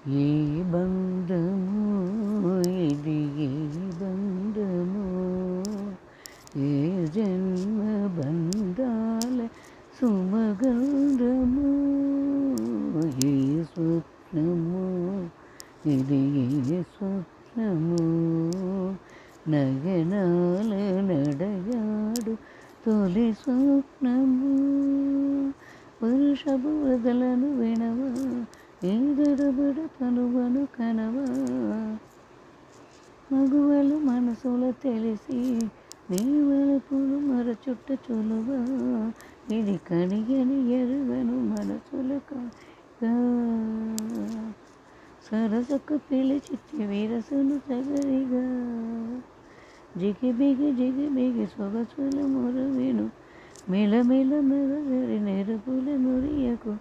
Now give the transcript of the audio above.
ఏ బంధము ఇది ఏ బంధము ఏ జన్మ బంధాల సుమగంధము ఏ స్వప్నము ఇది ఏ స్వప్నము నయనాల నడయాడు తొలి స్వప్నము వర్షపు వదలను వినవా ఏదడబడ తనువను కనవా మగువలు మనసుల తెలిసి నీవలపులు మరచుట్ట చొలువా ఇది కనియని ఎరుగను మనసుల సరసకు పిలిచిచ్చి విరసను సగరిగా జిగిబిగి సొగసుల మొరవిను మెలమెల మెరగరి నెరుపుల నురియకు